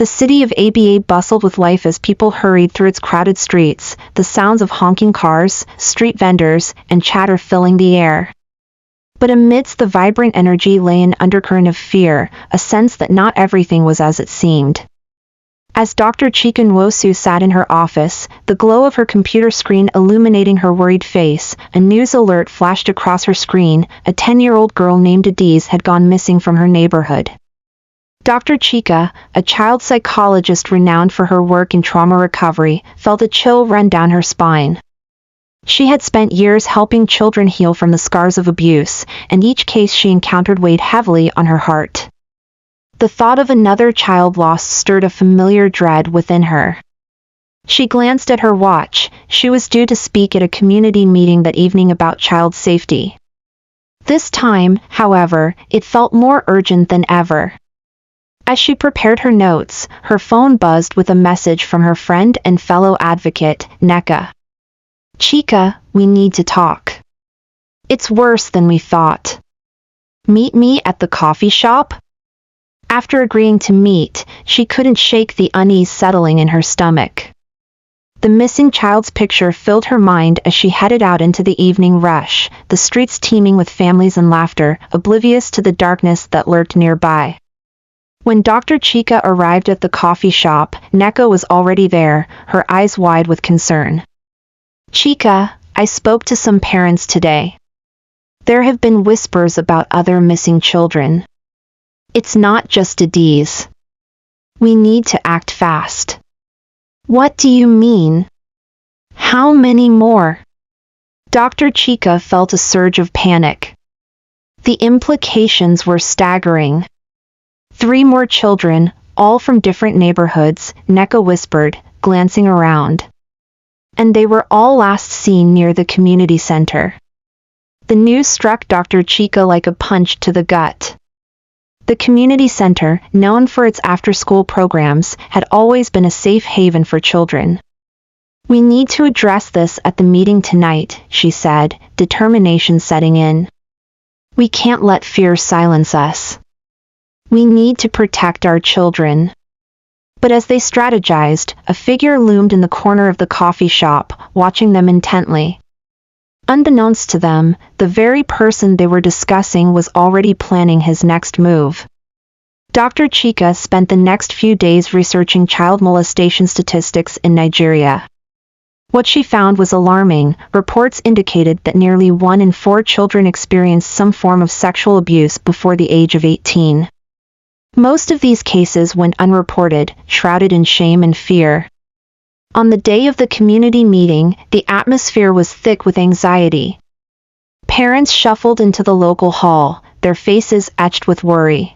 The city of ABA bustled with life as people hurried through its crowded streets, the sounds of honking cars, street vendors, and chatter filling the air. But amidst the vibrant energy lay an undercurrent of fear, a sense that not everything was as it seemed. As Dr. Chika Nwosu sat in her office, the glow of her computer screen illuminating her worried face, a news alert flashed across her screen. A 10-year-old girl named Adiz had gone missing from her neighborhood. Dr. Chika, a child psychologist renowned for her work in trauma recovery, felt a chill run down her spine. She had spent years helping children heal from the scars of abuse, and each case she encountered weighed heavily on her heart. The thought of another child lost stirred a familiar dread within her. She glanced at her watch. She was due to speak at a community meeting that evening about child safety. This time, however, it felt more urgent than ever. As she prepared her notes, her phone buzzed with a message from her friend and fellow advocate, Nneka. "Chika, we need to talk. It's worse than we thought. Meet me at the coffee shop?" After agreeing to meet, she couldn't shake the unease settling in her stomach. The missing child's picture filled her mind as she headed out into the evening rush, the streets teeming with families and laughter, oblivious to the darkness that lurked nearby. When Dr. Chika arrived at the coffee shop, Nneka was already there, her eyes wide with concern. "Chika, I spoke to some parents today. There have been whispers about other missing children. It's not just Adiz. We need to act fast." "What do you mean? How many more?" Dr. Chika felt a surge of panic. The implications were staggering. 3 more children, all from different neighborhoods, Nneka whispered, glancing around. And they were all last seen near the community center. The news struck Dr. Chika like a punch to the gut. The community center, known for its after-school programs, had always been a safe haven for children. "We need to address this at the meeting tonight," she said, determination setting in. "We can't let fear silence us. We need to protect our children." But as they strategized, a figure loomed in the corner of the coffee shop, watching them intently. Unbeknownst to them, the very person they were discussing was already planning his next move. Dr. Chika spent the next few days researching child molestation statistics in Nigeria. What she found was alarming. Reports indicated that nearly 1 in 4 children experienced some form of sexual abuse before the age of 18. Most of these cases went unreported, shrouded in shame and fear. On the day of the community meeting, the atmosphere was thick with anxiety. Parents shuffled into the local hall, their faces etched with worry.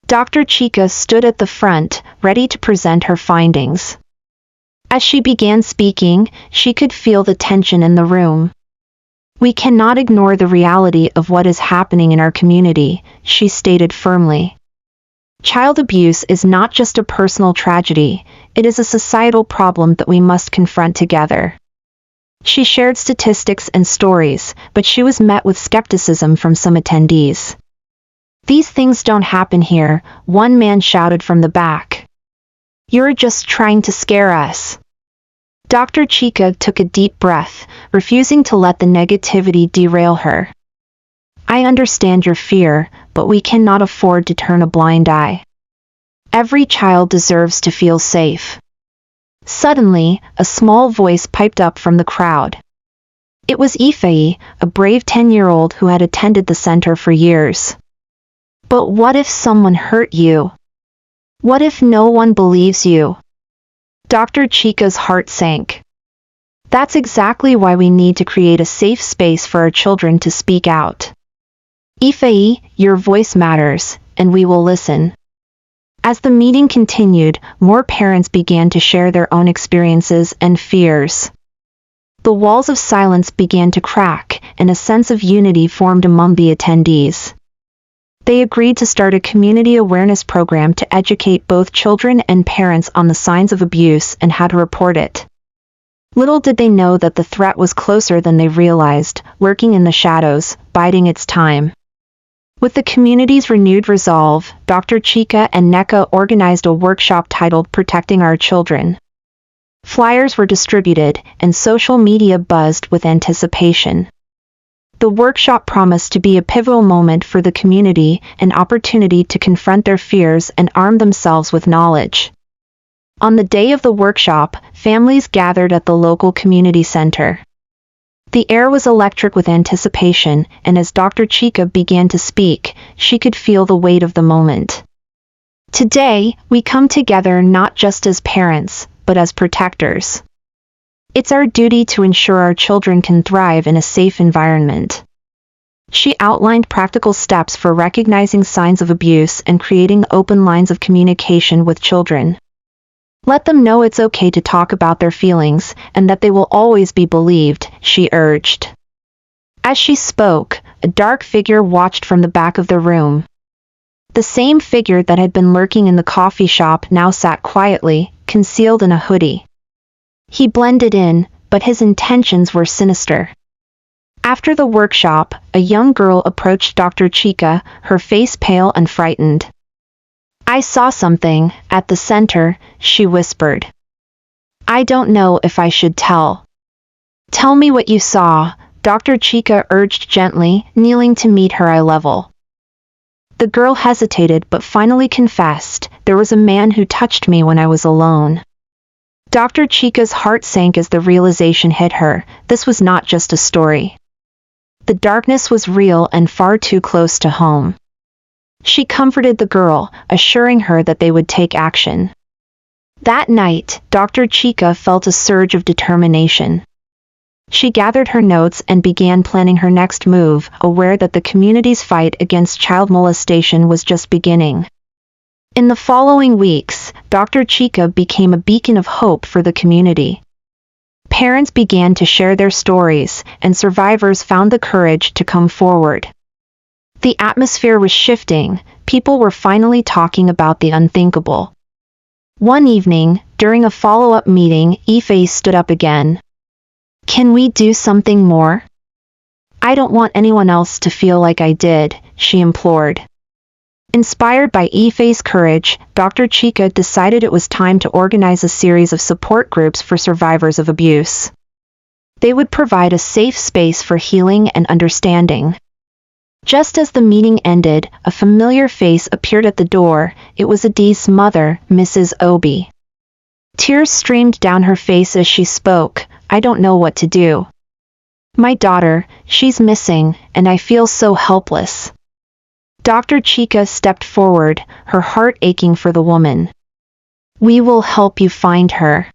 Dr. Chika stood at the front, ready to present her findings. As she began speaking, she could feel the tension in the room. "We cannot ignore the reality of what is happening in our community," she stated firmly. "Child abuse is not just a personal tragedy, it is a societal problem that we must confront together." She shared statistics and stories, but she was met with skepticism from some attendees. "These things don't happen here," one man shouted from the back. "You're just trying to scare us." Dr. Chika took a deep breath, refusing to let the negativity derail her. "I understand your fear, but we cannot afford to turn a blind eye. Every child deserves to feel safe." Suddenly, a small voice piped up from the crowd. It was Ife, a brave 10-year-old who had attended the center for years. "But what if someone hurt you? What if no one believes you?" Dr. Chika's heart sank. "That's exactly why we need to create a safe space for our children to speak out. Ife, your voice matters, and we will listen." As the meeting continued, more parents began to share their own experiences and fears. The walls of silence began to crack, and a sense of unity formed among the attendees. They agreed to start a community awareness program to educate both children and parents on the signs of abuse and how to report it. Little did they know that the threat was closer than they realized, lurking in the shadows, biding its time. With the community's renewed resolve, Dr. Chika and NECA organized a workshop titled Protecting Our Children. Flyers were distributed, and social media buzzed with anticipation. The workshop promised to be a pivotal moment for the community, an opportunity to confront their fears and arm themselves with knowledge. On the day of the workshop, families gathered at the local community center. The air was electric with anticipation, and as Dr. Chika began to speak, she could feel the weight of the moment. Today, we come together not just as parents, but as protectors. It's our duty to ensure our children can thrive in a safe environment. She outlined practical steps for recognizing signs of abuse and creating open lines of communication with children. Let them know it's okay to talk about their feelings and that they will always be believed, she urged. As she spoke, a dark figure watched from the back of the room. The same figure that had been lurking in the coffee shop now sat quietly, concealed in a hoodie. He blended in, but his intentions were sinister. After the workshop, a young girl approached Dr. Chika, her face pale and frightened. "I saw something at the center," she whispered. "I don't know if I should tell." "Tell me what you saw," Dr. Chika urged gently, kneeling to meet her eye level. The girl hesitated but finally confessed, "There was a man who touched me when I was alone." Dr. Chika's heart sank as the realization hit her. This was not just a story. The darkness was real and far too close to home. She comforted the girl, assuring her that they would take action. That night, Dr. Chika felt a surge of determination. She gathered her notes and began planning her next move, aware that the community's fight against child molestation was just beginning. In the following weeks, Dr. Chika became a beacon of hope for the community. Parents began to share their stories, and survivors found the courage to come forward. The atmosphere was shifting, people were finally talking about the unthinkable. One evening, during a follow-up meeting, Ife stood up again. "Can we do something more? I don't want anyone else to feel like I did," she implored. Inspired by Ife's courage, Dr. Chika decided it was time to organize a series of support groups for survivors of abuse. They would provide a safe space for healing and understanding. Just as the meeting ended, a familiar face appeared at the door. It was Adi's mother, Mrs. Obi. Tears streamed down her face as she spoke. "I don't know what to do. My daughter, she's missing, and I feel so helpless." Dr. Chika stepped forward, her heart aching for the woman. "We will help you find her.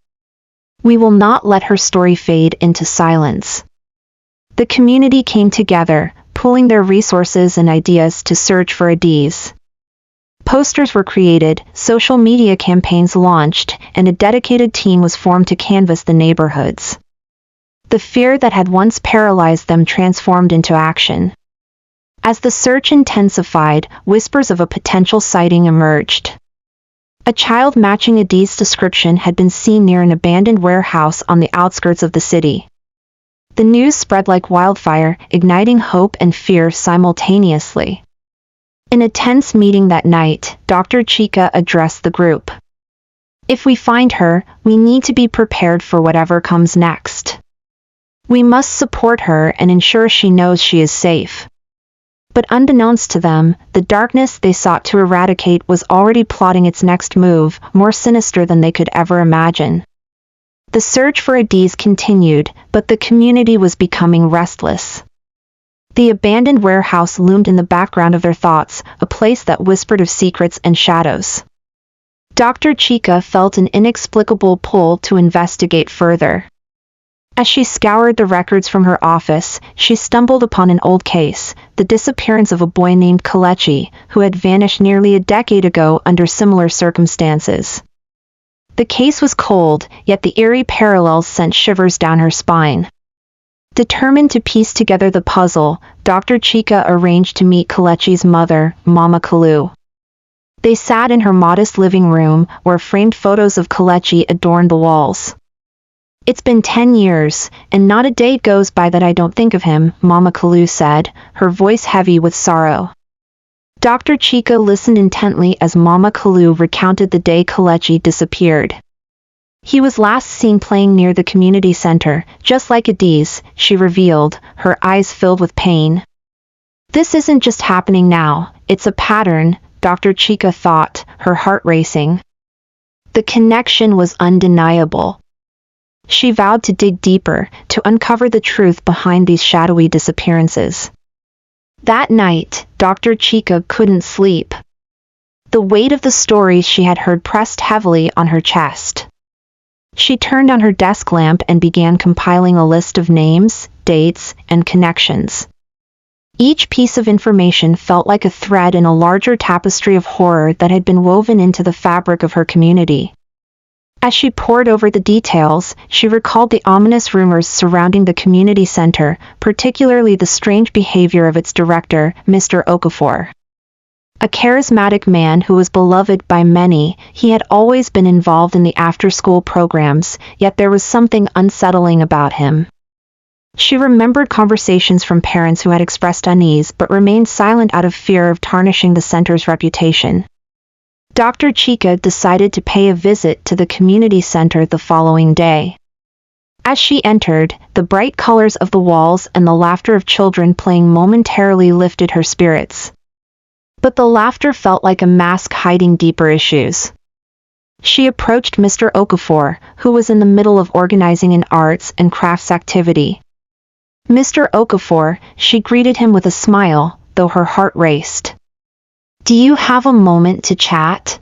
We will not let her story fade into silence." The community came together, pooling their resources and ideas to search for Adis. Posters were created, social media campaigns launched, and a dedicated team was formed to canvass the neighborhoods. The fear that had once paralyzed them transformed into action. As the search intensified, whispers of a potential sighting emerged. A child matching Adis' description had been seen near an abandoned warehouse on the outskirts of the city. The news spread like wildfire, igniting hope and fear simultaneously. In a tense meeting that night, Dr. Chika addressed the group. "If we find her, we need to be prepared for whatever comes next. We must support her and ensure she knows she is safe." But unbeknownst to them, the darkness they sought to eradicate was already plotting its next move, more sinister than they could ever imagine. The search for Adis continued, but the community was becoming restless. The abandoned warehouse loomed in the background of their thoughts, a place that whispered of secrets and shadows. Dr. Chika felt an inexplicable pull to investigate further. As she scoured the records from her office, she stumbled upon an old case, the disappearance of a boy named Kelechi, who had vanished nearly a decade ago under similar circumstances. The case was cold, yet the eerie parallels sent shivers down her spine. Determined to piece together the puzzle, Dr. Chika arranged to meet Kelechi's mother, Mama Kalu. They sat in her modest living room, where framed photos of Kelechi adorned the walls. "It's been 10 years, and not a day goes by that I don't think of him," Mama Kalu said, her voice heavy with sorrow. Dr. Chica listened intently as Mama Kalu recounted the day Kelechi disappeared. He was last seen playing near the community center, just like Adiz, she revealed, her eyes filled with pain. This isn't just happening now, it's a pattern, Dr. Chica thought, her heart racing. The connection was undeniable. She vowed to dig deeper, to uncover the truth behind these shadowy disappearances. That night, Dr. Chica couldn't sleep. The weight of the stories she had heard pressed heavily on her chest. She turned on her desk lamp and began compiling a list of names, dates, and connections. Each piece of information felt like a thread in a larger tapestry of horror that had been woven into the fabric of her community. As she pored over the details, she recalled the ominous rumors surrounding the community center, particularly the strange behavior of its director, Mr. Okafor. A charismatic man who was beloved by many, he had always been involved in the after-school programs, yet there was something unsettling about him. She remembered conversations from parents who had expressed unease but remained silent out of fear of tarnishing the center's reputation. Dr. Chica decided to pay a visit to the community center the following day. As she entered, the bright colors of the walls and the laughter of children playing momentarily lifted her spirits. But the laughter felt like a mask hiding deeper issues. She approached Mr. Okafor, who was in the middle of organizing an arts and crafts activity. Mr. Okafor, she greeted him with a smile, though her heart raced. "Do you have a moment to chat?"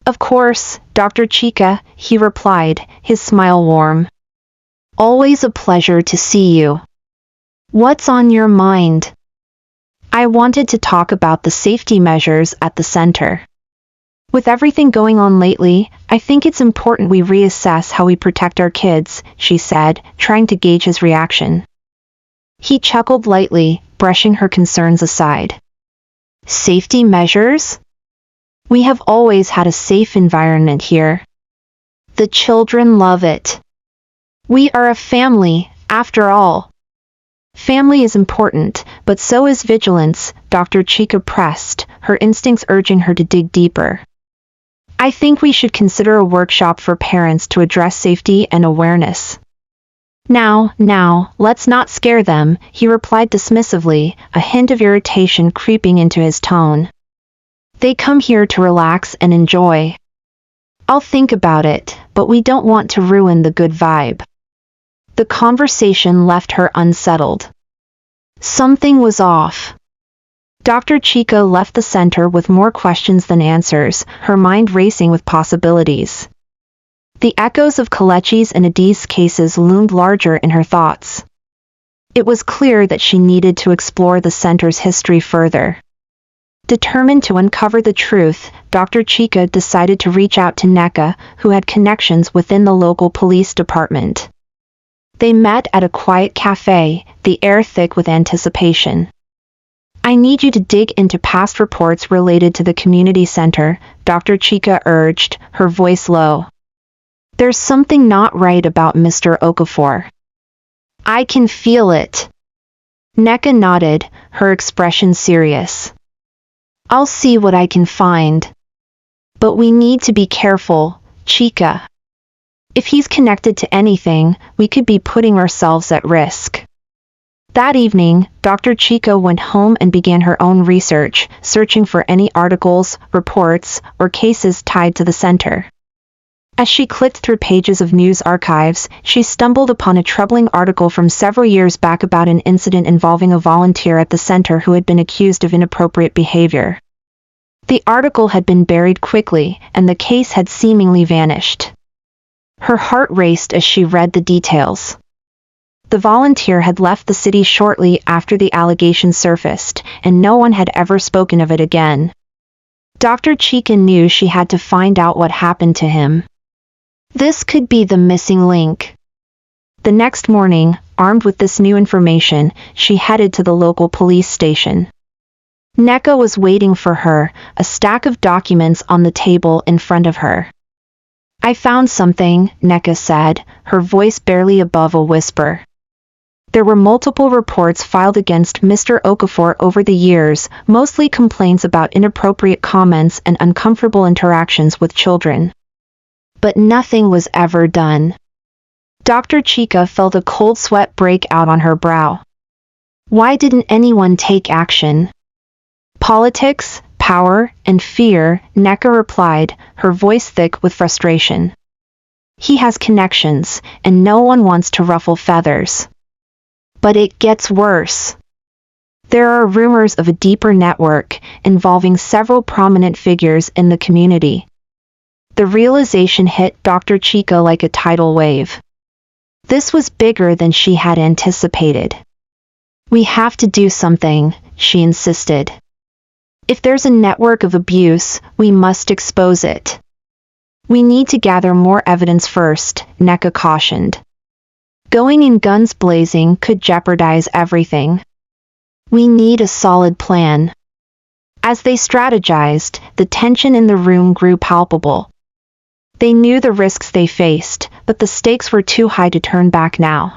"Of course, Dr. Chica," he replied, his smile warm. "Always a pleasure to see you. What's on your mind?" "I wanted to talk about the safety measures at the center. With everything going on lately, I think it's important we reassess how we protect our kids," she said, trying to gauge his reaction. He chuckled lightly, brushing her concerns aside. "Safety measures? We have always had a safe environment here. The children love it. We are a family, after all." "Family is important, but so is vigilance," Dr. Chica pressed, her instincts urging her to dig deeper. "I think we should consider a workshop for parents to address safety and awareness." Now, let's not scare them," he replied dismissively, a hint of irritation creeping into his tone. "They come here to relax and enjoy. I'll think about it, but we don't want to ruin the good vibe." The conversation left her unsettled. Something was off. Dr. Chica left the center with more questions than answers, her mind racing with possibilities. The echoes of Kelechi's and Adiz's cases loomed larger in her thoughts. It was clear that she needed to explore the center's history further. Determined to uncover the truth, Dr. Chica decided to reach out to Nneka, who had connections within the local police department. They met at a quiet cafe, the air thick with anticipation. "I need you to dig into past reports related to the community center," Dr. Chica urged, her voice low. "There's something not right about Mr. Okafor. I can feel it." Nneka nodded, her expression serious. "I'll see what I can find. But we need to be careful, Chica. If he's connected to anything, we could be putting ourselves at risk." That evening, Dr. Chica went home and began her own research, searching for any articles, reports, or cases tied to the center. As she clicked through pages of news archives, she stumbled upon a troubling article from several years back about an incident involving a volunteer at the center who had been accused of inappropriate behavior. The article had been buried quickly, and the case had seemingly vanished. Her heart raced as she read the details. The volunteer had left the city shortly after the allegation surfaced, and no one had ever spoken of it again. Dr. Chica knew she had to find out what happened to him. This could be the missing link. The next morning, armed with this new information, she headed to the local police station. Nneka was waiting for her, a stack of documents on the table in front of her. "I found something," Nneka said, her voice barely above a whisper. There were multiple reports filed against Mr. Okafor over the years, mostly complaints about inappropriate comments and uncomfortable interactions with children. But nothing was ever done. Dr. Chika felt a cold sweat break out on her brow. Why didn't anyone take action? Politics, power, and fear, Nneka replied, her voice thick with frustration. He has connections, and no one wants to ruffle feathers. But it gets worse. There are rumors of a deeper network, involving several prominent figures in the community. The realization hit Dr. Chika like a tidal wave. This was bigger than she had anticipated. We have to do something, she insisted. If there's a network of abuse, we must expose it. We need to gather more evidence first, Nneka cautioned. Going in guns blazing could jeopardize everything. We need a solid plan. As they strategized, the tension in the room grew palpable. They knew the risks they faced, but the stakes were too high to turn back now.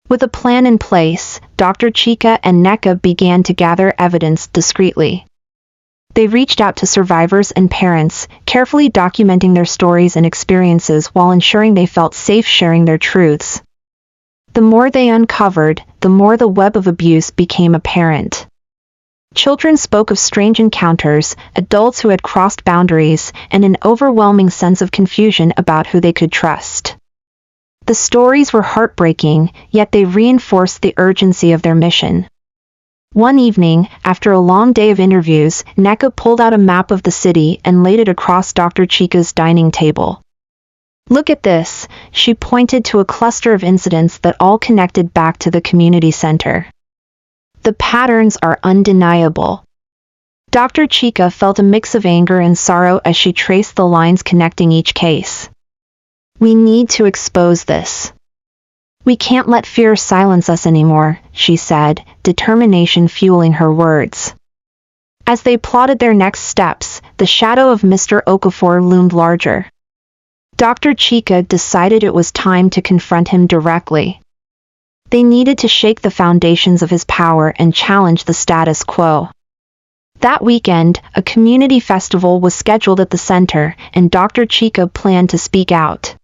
With a plan in place, Dr. Chika and Nneka began to gather evidence discreetly. They reached out to survivors and parents, carefully documenting their stories and experiences while ensuring they felt safe sharing their truths. The more they uncovered, the more the web of abuse became apparent. Children spoke of strange encounters, adults who had crossed boundaries, and an overwhelming sense of confusion about who they could trust. The stories were heartbreaking, yet they reinforced the urgency of their mission. One evening, after a long day of interviews, Nneka pulled out a map of the city and laid it across Dr. Chika's dining table. Look at this, she pointed to a cluster of incidents that all connected back to the community center. The patterns are undeniable. Dr. Chika felt a mix of anger and sorrow as she traced the lines connecting each case. We need to expose this. We can't let fear silence us anymore, she said, determination fueling her words. As they plotted their next steps, the shadow of Mr. Okafor loomed larger. Dr. Chika decided it was time to confront him directly. They needed to shake the foundations of his power and challenge the status quo. That weekend, a community festival was scheduled at the center, and Dr. Chika planned to speak out.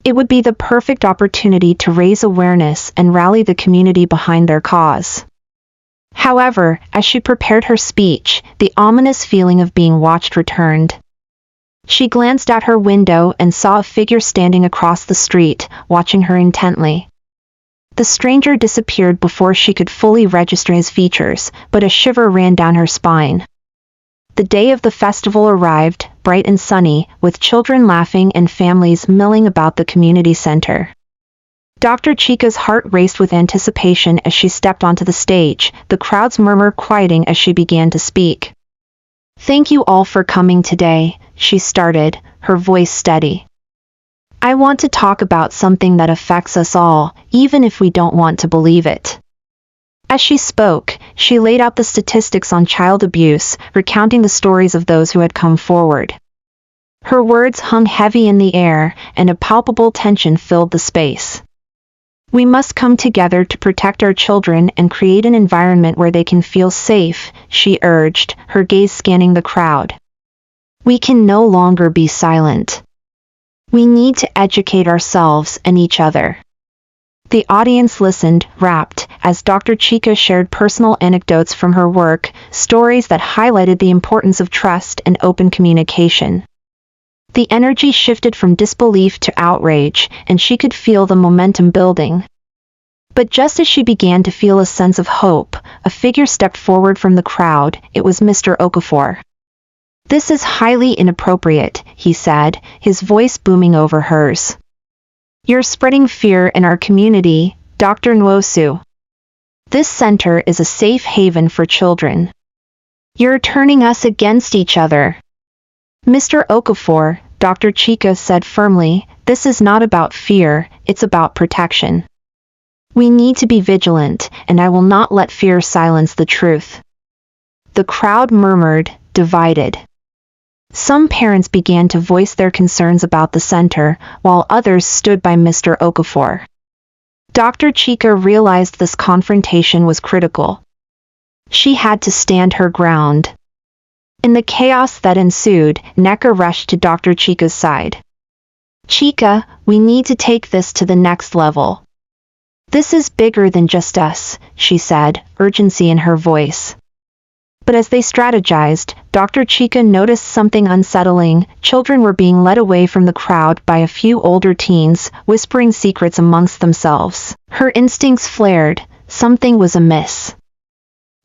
It would be the perfect opportunity to raise awareness and rally the community behind their cause. However, as she prepared her speech, the ominous feeling of being watched returned. She glanced out her window and saw a figure standing across the street, watching her intently. The stranger disappeared before she could fully register his features, but a shiver ran down her spine. The day of the festival arrived, bright and sunny, with children laughing and families milling about the community center. Dr. Chika's heart raced with anticipation as she stepped onto the stage, the crowd's murmur quieting as she began to speak. Thank you all for coming today, she started, her voice steady. I want to talk about something that affects us all, even if we don't want to believe it. As she spoke, she laid out the statistics on child abuse, recounting the stories of those who had come forward. Her words hung heavy in the air, and a palpable tension filled the space. We must come together to protect our children and create an environment where they can feel safe, she urged, her gaze scanning the crowd. We can no longer be silent. We need to educate ourselves and each other. The audience listened, rapt, as Dr. Chika shared personal anecdotes from her work, stories that highlighted the importance of trust and open communication. The energy shifted from disbelief to outrage, and she could feel the momentum building. But just as she began to feel a sense of hope, a figure stepped forward from the crowd. It was Mr. Okafor. This is highly inappropriate, he said, his voice booming over hers. You're spreading fear in our community, Dr. Nwosu. This center is a safe haven for children. You're turning us against each other. Mr. Okafor, Dr. Chika said firmly, this is not about fear, it's about protection. We need to be vigilant, and I will not let fear silence the truth. The crowd murmured, divided. Some parents began to voice their concerns about the center, while others stood by Mr. Okafor. Dr. Chika realized this confrontation was critical. She had to stand her ground. In the chaos that ensued, Nneka rushed to Dr. Chika's side. "Chika, we need to take this to the next level. This is bigger than just us," she said, urgency in her voice. But as they strategized, Dr. Chika noticed something unsettling. Children were being led away from the crowd by a few older teens, whispering secrets amongst themselves. Her instincts flared. Something was amiss.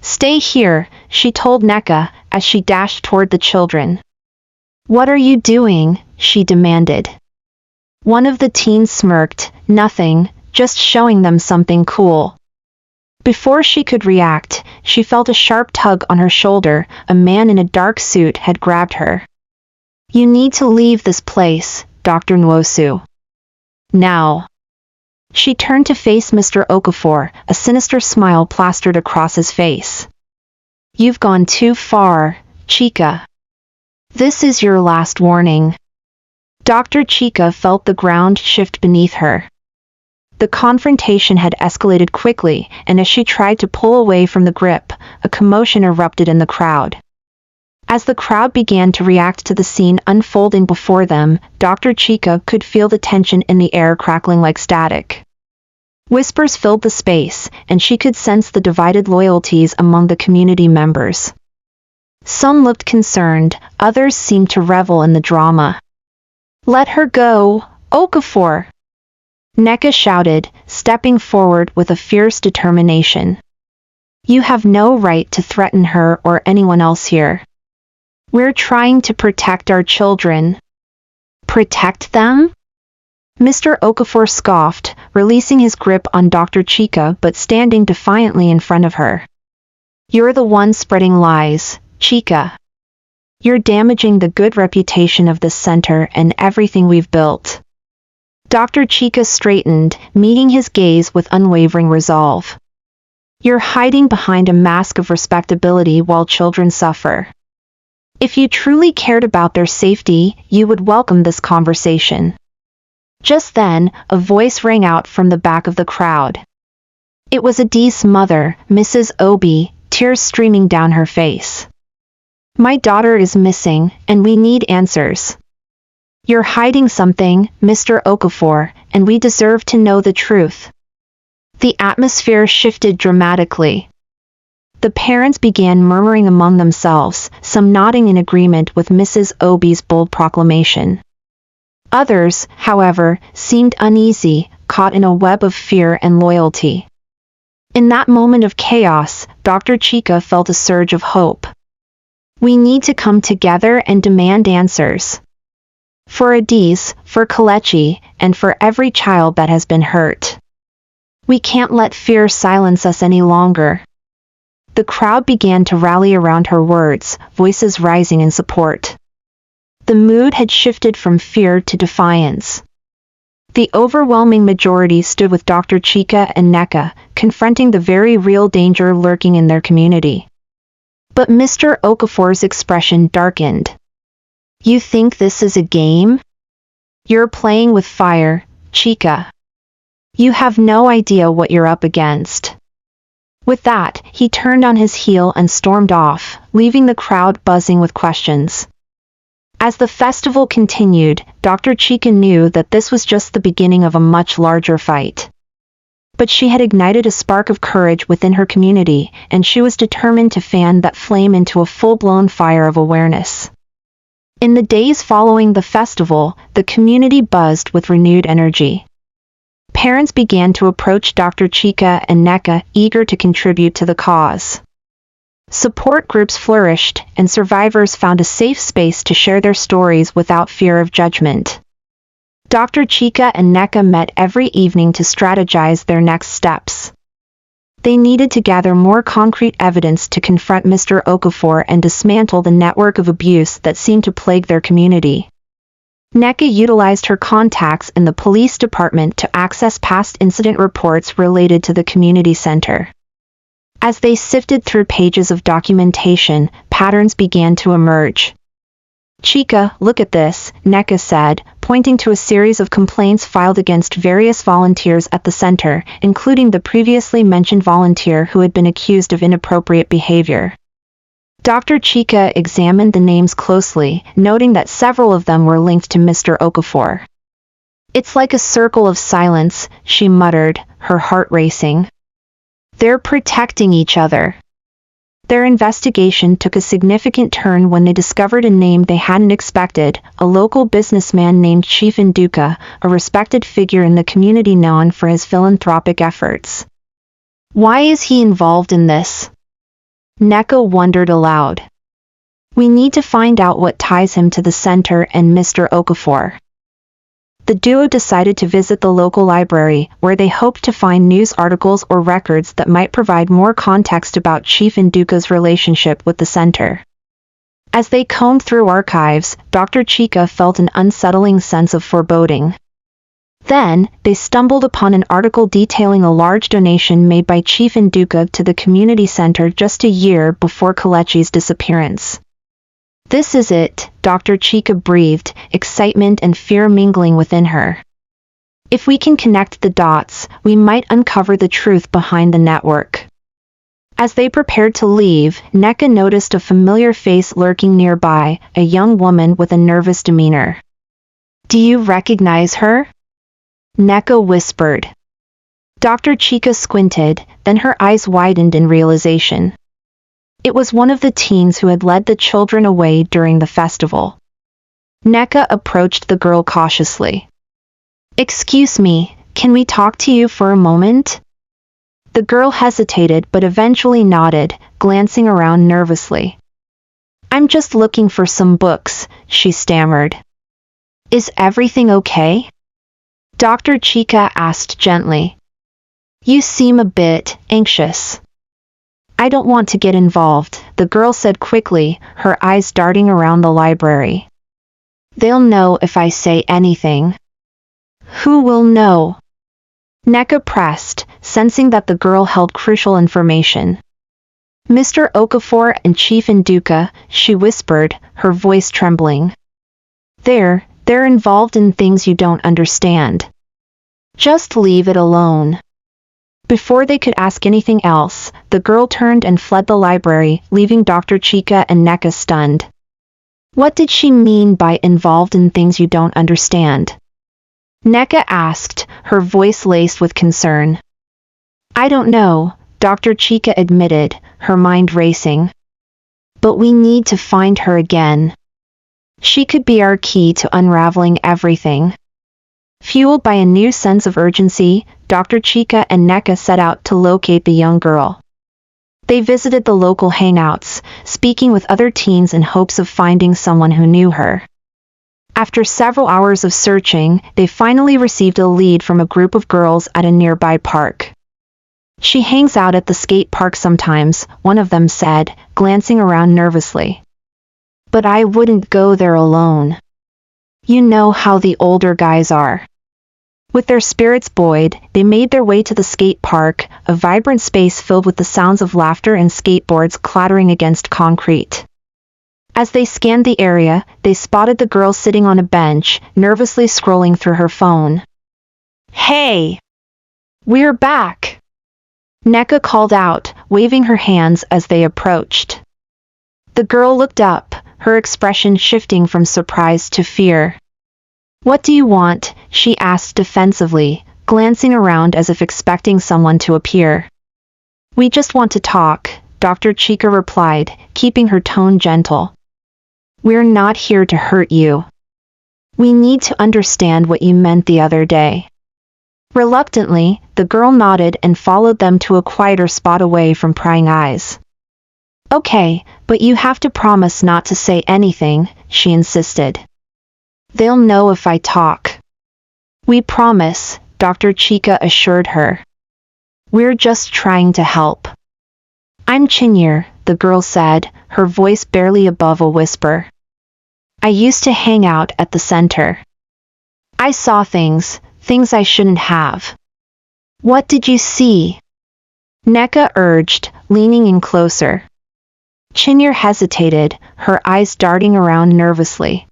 "Stay here," she told Nneka, as she dashed toward the children. "What are you doing?" she demanded. One of the teens smirked. "Nothing, just showing them something cool." Before she could react, she felt a sharp tug on her shoulder. A man in a dark suit had grabbed her. "You need to leave this place, Dr. Nwosu. Now." She turned to face Mr. Okafor, a sinister smile plastered across his face. "You've gone too far, Chika. This is your last warning." Dr. Chika felt the ground shift beneath her. The confrontation had escalated quickly, and as she tried to pull away from the grip, a commotion erupted in the crowd. As the crowd began to react to the scene unfolding before them, Dr. Chika could feel the tension in the air crackling like static. Whispers filled the space, and she could sense the divided loyalties among the community members. Some looked concerned, others seemed to revel in the drama. "Let her go, Okafor!" Nneka shouted, stepping forward with a fierce determination. "You have no right to threaten her or anyone else here. We're trying to protect our children." "Protect them?" Mr. Okafor scoffed, releasing his grip on Dr. Chika but standing defiantly in front of her. "You're the one spreading lies, Chika. You're damaging the good reputation of this center and everything we've built." Dr. Chika straightened, meeting his gaze with unwavering resolve. "You're hiding behind a mask of respectability while children suffer. If you truly cared about their safety, you would welcome this conversation." Just then, a voice rang out from the back of the crowd. It was Adi's mother, Mrs. Obi, tears streaming down her face. "My daughter is missing, and we need answers. You're hiding something, Mr. Okafor, and we deserve to know the truth." The atmosphere shifted dramatically. The parents began murmuring among themselves, some nodding in agreement with Mrs. Obi's bold proclamation. Others, however, seemed uneasy, caught in a web of fear and loyalty. In that moment of chaos, Dr. Chika felt a surge of hope. "We need to come together and demand answers. For Adis, for Kelechi, and for every child that has been hurt. We can't let fear silence us any longer." The crowd began to rally around her words, voices rising in support. The mood had shifted from fear to defiance. The overwhelming majority stood with Dr. Chika and Nneka, confronting the very real danger lurking in their community. But Mr. Okafor's expression darkened. "You think this is a game? You're playing with fire, Chika. You have no idea what you're up against." With that, he turned on his heel and stormed off, leaving the crowd buzzing with questions. As the festival continued, Dr. Chika knew that this was just the beginning of a much larger fight. But she had ignited a spark of courage within her community, and she was determined to fan that flame into a full-blown fire of awareness. In the days following the festival, the community buzzed with renewed energy. Parents began to approach Dr. Chika and Nneka, eager to contribute to the cause. Support groups flourished, and survivors found a safe space to share their stories without fear of judgment. Dr. Chika and Nneka met every evening to strategize their next steps. They needed to gather more concrete evidence to confront Mr. Okafor and dismantle the network of abuse that seemed to plague their community. Nneka utilized her contacts in the police department to access past incident reports related to the community center. As they sifted through pages of documentation, patterns began to emerge. Chica, look at this, Neka said, pointing to a series of complaints filed against various volunteers at the center, including the previously mentioned volunteer who had been accused of inappropriate behavior. Dr. Chica examined the names closely, noting that several of them were linked to Mr. Okafor. It's like a circle of silence, she muttered, her heart racing. They're protecting each other. Their investigation took a significant turn when they discovered a name they hadn't expected, a local businessman named Chief Nduka, a respected figure in the community known for his philanthropic efforts. Why is he involved in this? Neka wondered aloud. We need to find out what ties him to the center and Mr. Okafor. The duo decided to visit the local library, where they hoped to find news articles or records that might provide more context about Chief Nduka's relationship with the center. As they combed through archives, Dr. Chica felt an unsettling sense of foreboding. Then, they stumbled upon an article detailing a large donation made by Chief Nduka to the community center just a year before Kelechi's disappearance. This is it, Dr. Chica breathed, excitement and fear mingling within her. If we can connect the dots, we might uncover the truth behind the network. As they prepared to leave, Neka noticed a familiar face lurking nearby, a young woman with a nervous demeanor. Do you recognize her? Neka whispered. Dr. Chica squinted, then her eyes widened in realization. It was one of the teens who had led the children away during the festival. Neka approached the girl cautiously. Excuse me, can we talk to you for a moment? The girl hesitated but eventually nodded, glancing around nervously. I'm just looking for some books, she stammered. Is everything okay? Dr. Chica asked gently. You seem a bit anxious. I don't want to get involved, the girl said quickly, her eyes darting around the library. They'll know if I say anything. Who will know? Neka pressed, sensing that the girl held crucial information. Mr. Okafor and Chief Nduka, she whispered, her voice trembling. They're involved in things you don't understand. Just leave it alone. Before they could ask anything else, the girl turned and fled the library, leaving Dr. Chica and Neka stunned. What did she mean by involved in things you don't understand? Neka asked, her voice laced with concern. I don't know, Dr. Chica admitted, her mind racing. But we need to find her again. She could be our key to unraveling everything. Fueled by a new sense of urgency, Dr. Chica and Neka set out to locate the young girl. They visited the local hangouts, speaking with other teens in hopes of finding someone who knew her. After several hours of searching, they finally received a lead from a group of girls at a nearby park. She hangs out at the skate park sometimes, one of them said, glancing around nervously. But I wouldn't go there alone. You know how the older guys are. With their spirits buoyed, they made their way to the skate park, a vibrant space filled with the sounds of laughter and skateboards clattering against concrete. As they scanned the area, they spotted the girl sitting on a bench, nervously scrolling through her phone. Hey! We're back! Neka called out, waving her hands as they approached. The girl looked up, her expression shifting from surprise to fear. What do you want? She asked defensively, glancing around as if expecting someone to appear. We just want to talk, Dr. Chica replied, keeping her tone gentle. We're not here to hurt you. We need to understand what you meant the other day. Reluctantly, the girl nodded and followed them to a quieter spot away from prying eyes. Okay, but you have to promise not to say anything, she insisted. They'll know if I talk. We promise, Dr. Chica assured her. We're just trying to help. I'm Chinyere, the girl said, her voice barely above a whisper. I used to hang out at the center. I saw things I shouldn't have. What did you see? Neka urged, leaning in closer. Chinyere hesitated, her eyes darting around nervously.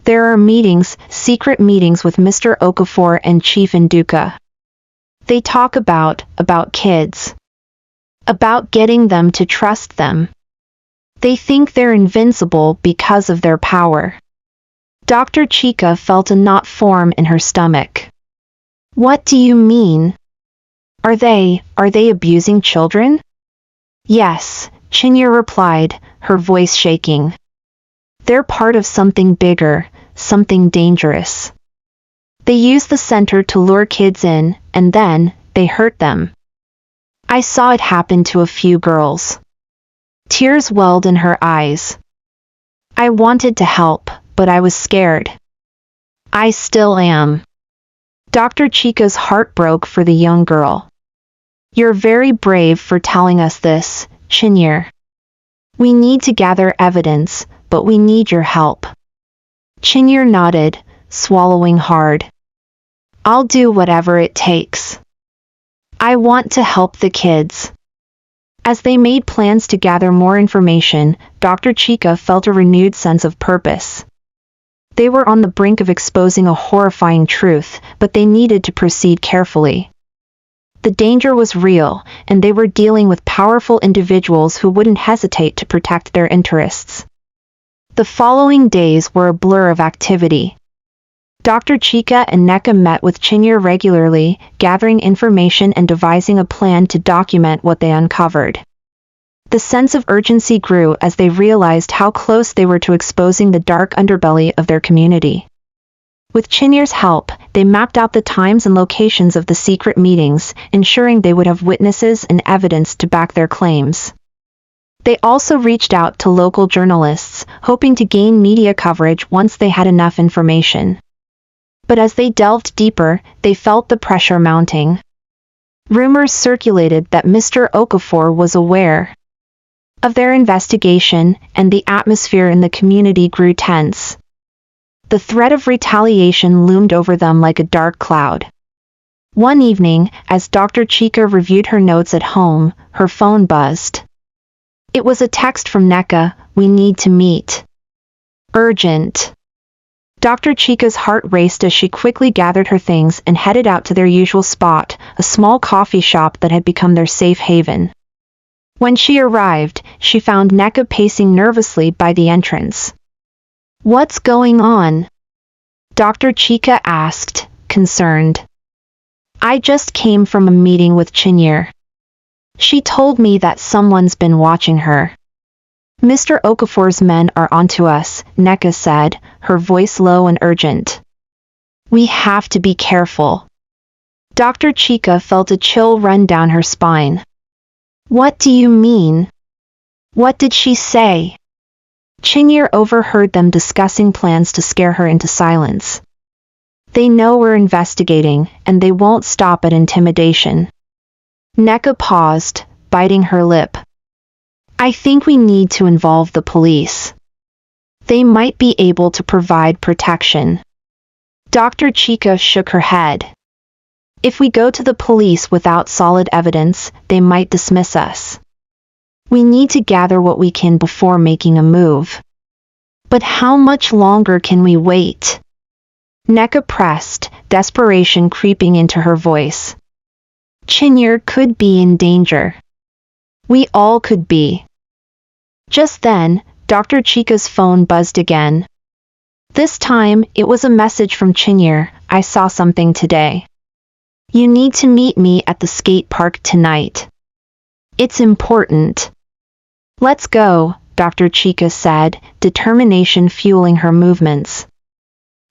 There are meetings, secret meetings with Mr. Okafor and Chief Nduka. They talk about kids. About getting them to trust them. They think they're invincible because of their power. Dr. Chika felt a knot form in her stomach. What do you mean? Are they abusing children? Yes, Chinyere replied, her voice shaking. They're part of something bigger, something dangerous. They use the center to lure kids in, and then, they hurt them. I saw it happen to a few girls. Tears welled in her eyes. I wanted to help, but I was scared. I still am. Dr. Chika's heart broke for the young girl. You're very brave for telling us this, Chinyere. We need to gather evidence, but we need your help. Chinyere nodded, swallowing hard. I'll do whatever it takes. I want to help the kids. As they made plans to gather more information, Dr. Chika felt a renewed sense of purpose. They were on the brink of exposing a horrifying truth, but they needed to proceed carefully. The danger was real, and they were dealing with powerful individuals who wouldn't hesitate to protect their interests. The following days were a blur of activity. Dr. Chika and Nneka met with Chinyere regularly, gathering information and devising a plan to document what they uncovered. The sense of urgency grew as they realized how close they were to exposing the dark underbelly of their community. With Chinyere's help, they mapped out the times and locations of the secret meetings, ensuring they would have witnesses and evidence to back their claims. They also reached out to local journalists, hoping to gain media coverage once they had enough information. But as they delved deeper, they felt the pressure mounting. Rumors circulated that Mr. Okafor was aware of their investigation, and the atmosphere in the community grew tense. The threat of retaliation loomed over them like a dark cloud. One evening, as Dr. Chika reviewed her notes at home, her phone buzzed. It was a text from Nneka, "We need to meet. Urgent." Dr. Chika's heart raced as she quickly gathered her things and headed out to their usual spot, a small coffee shop that had become their safe haven. When she arrived, she found Nneka pacing nervously by the entrance. "What's going on?" Dr. Chika asked, concerned. "I just came from a meeting with Chinyere. She told me that someone's been watching her." "Mr. Okafor's men are onto us," Nneka said, her voice low and urgent. "We have to be careful." Dr. Chika felt a chill run down her spine. "What do you mean? What did she say?" Chinyere overheard them discussing plans to scare her into silence. "They know we're investigating, and they won't stop at intimidation." Nneka paused, biting her lip. "I think we need to involve the police. They might be able to provide protection." Dr. Chika shook her head. "If we go to the police without solid evidence, they might dismiss us. We need to gather what we can before making a move." "But how much longer can we wait?" Nneka pressed, desperation creeping into her voice. "Chinyere could be in danger. We all could be." Just then, Dr. Chika's phone buzzed again. This time, it was a message from Chinyere. "I saw something today. You need to meet me at the skate park tonight. It's important." "Let's go," Dr. Chika said, determination fueling her movements.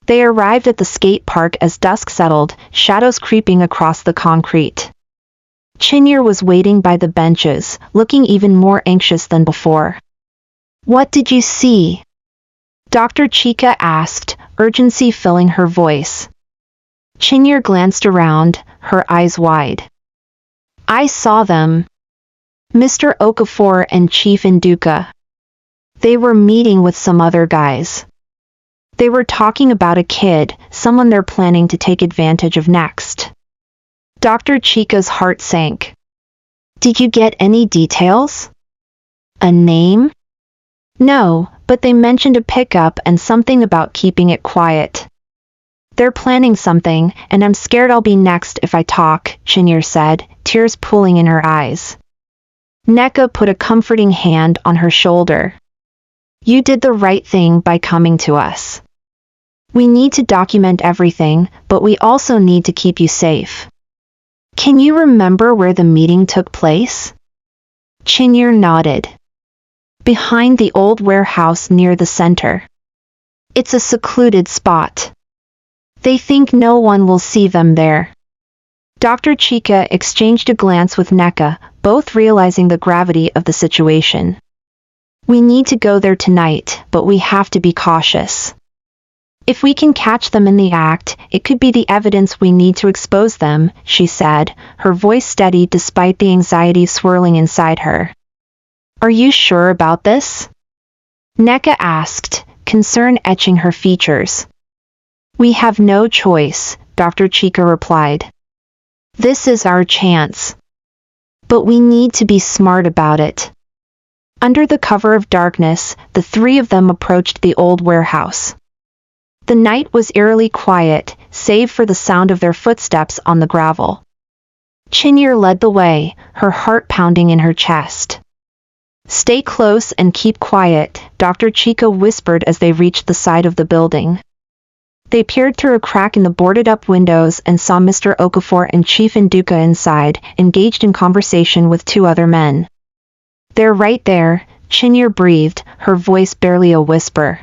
They arrived at the skate park as dusk settled, shadows creeping across the concrete. Chinyere was waiting by the benches, looking even more anxious than before. "What did you see?" Dr. Chika asked, urgency filling her voice. Chinyere glanced around, her eyes wide. "I saw them. Mr. Okafor and Chief Nduka. They were meeting with some other guys. They were talking about a kid, someone they're planning to take advantage of next." Dr. Chika's heart sank. "Did you get any details?" A name? No, but they mentioned a pickup and something about keeping it quiet. They're planning something, and I'm scared I'll be next if I talk, Chinyer said, tears pooling in her eyes. Nneka put a comforting hand on her shoulder. You did the right thing by coming to us. We need to document everything, but we also need to keep you safe. Can you remember where the meeting took place? Chinyer nodded. Behind the old warehouse near the center. It's a secluded spot. They think no one will see them there. Dr. Chika exchanged a glance with Nneka, both realizing the gravity of the situation. We need to go there tonight, but we have to be cautious. If we can catch them in the act, it could be the evidence we need to expose them, she said, her voice steady despite the anxiety swirling inside her. Are you sure about this? Nneka asked, concern etching her features. We have no choice, Dr. Chika replied. This is our chance. But we need to be smart about it. Under the cover of darkness, the three of them approached the old warehouse. The night was eerily quiet, save for the sound of their footsteps on the gravel. Chinyer led the way, her heart pounding in her chest. Stay close and keep quiet, Dr. Chika whispered as they reached the side of the building. They peered through a crack in the boarded-up windows and saw Mr. Okafor and Chief Nduka inside, engaged in conversation with two other men. They're right there, Chinyer breathed, her voice barely a whisper.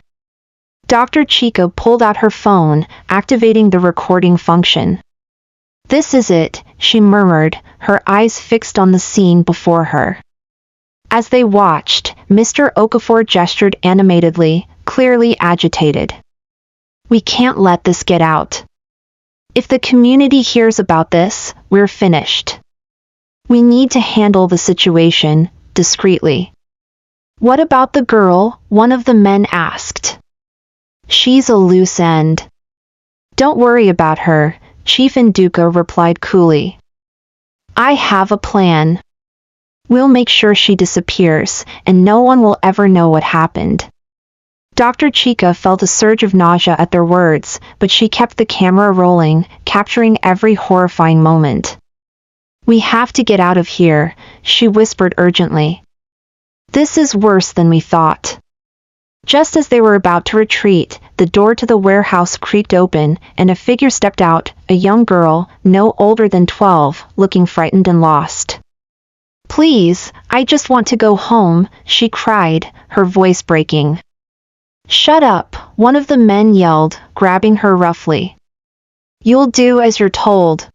Dr. Chika pulled out her phone, activating the recording function. This is it, she murmured, her eyes fixed on the scene before her. As they watched, Mr. Okafor gestured animatedly, clearly agitated. We can't let this get out. If the community hears about this, we're finished. We need to handle the situation discreetly. What about the girl? One of the men asked. She's a loose end. Don't worry about her, Chief Nduka replied coolly. I have a plan. We'll make sure she disappears, and no one will ever know what happened. Dr. Chika felt a surge of nausea at their words, but she kept the camera rolling, capturing every horrifying moment. We have to get out of here, she whispered urgently. This is worse than we thought. Just as they were about to retreat, the door to the warehouse creaked open, and a figure stepped out, a young girl, no older than 12, looking frightened and lost. Please, I just want to go home, she cried, her voice breaking. Shut up, one of the men yelled, grabbing her roughly. You'll do as you're told.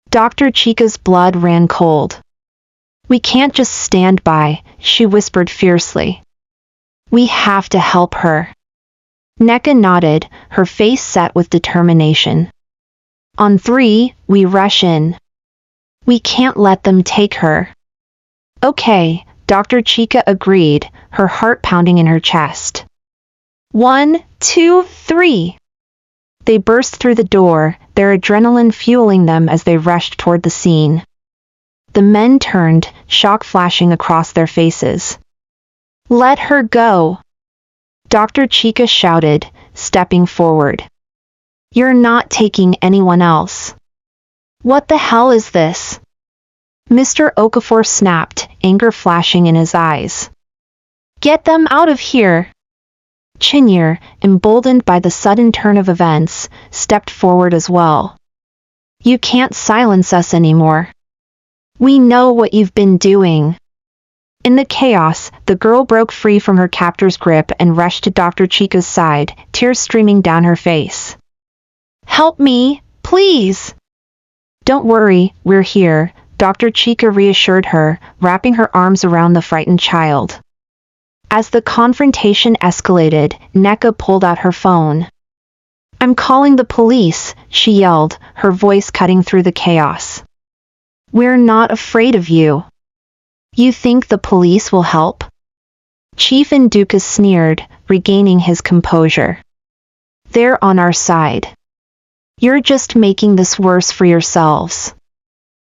Dr. Chika's blood ran cold. We can't just stand by, she whispered fiercely. We have to help her. Nneka nodded, her face set with determination. On 3, we rush in. We can't let them take her. Okay, Dr. Chika agreed, her heart pounding in her chest. 1, 2, 3. They burst through the door, their adrenaline fueling them as they rushed toward the scene. The men turned, shock flashing across their faces. Let her go! Dr. Chika shouted, stepping forward. You're not taking anyone else. What the hell is this? Mr. Okafor snapped, anger flashing in his eyes. Get them out of here! Chinyer, emboldened by the sudden turn of events, stepped forward as well. You can't silence us anymore. We know what you've been doing. In the chaos, the girl broke free from her captor's grip and rushed to Dr. Chika's side, tears streaming down her face. Help me, please! Don't worry, we're here, Dr. Chika reassured her, wrapping her arms around the frightened child. As the confrontation escalated, Nneka pulled out her phone. I'm calling the police, she yelled, her voice cutting through the chaos. We're not afraid of you. You think the police will help? Chief Nduka sneered, regaining his composure. They're on our side. You're just making this worse for yourselves.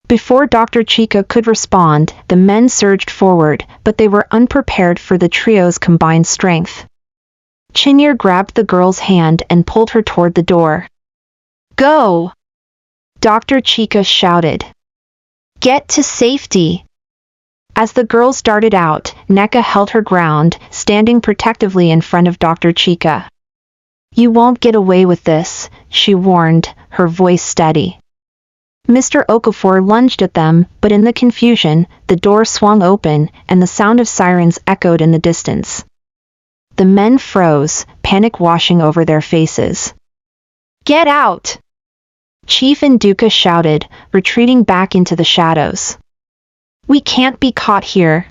Before Dr. Chica could respond, the men surged forward, but they were unprepared for the trio's combined strength. Chinyere grabbed the girl's hand and pulled her toward the door. Go! Dr. Chica shouted. Get to safety! As the girls darted out, Nneka held her ground, standing protectively in front of Dr. Chica. You won't get away with this, she warned, her voice steady. Mr. Okafor lunged at them, but in the confusion, the door swung open, and the sound of sirens echoed in the distance. The men froze, panic washing over their faces. Get out! Chief Nduka shouted, retreating back into the shadows. We can't be caught here.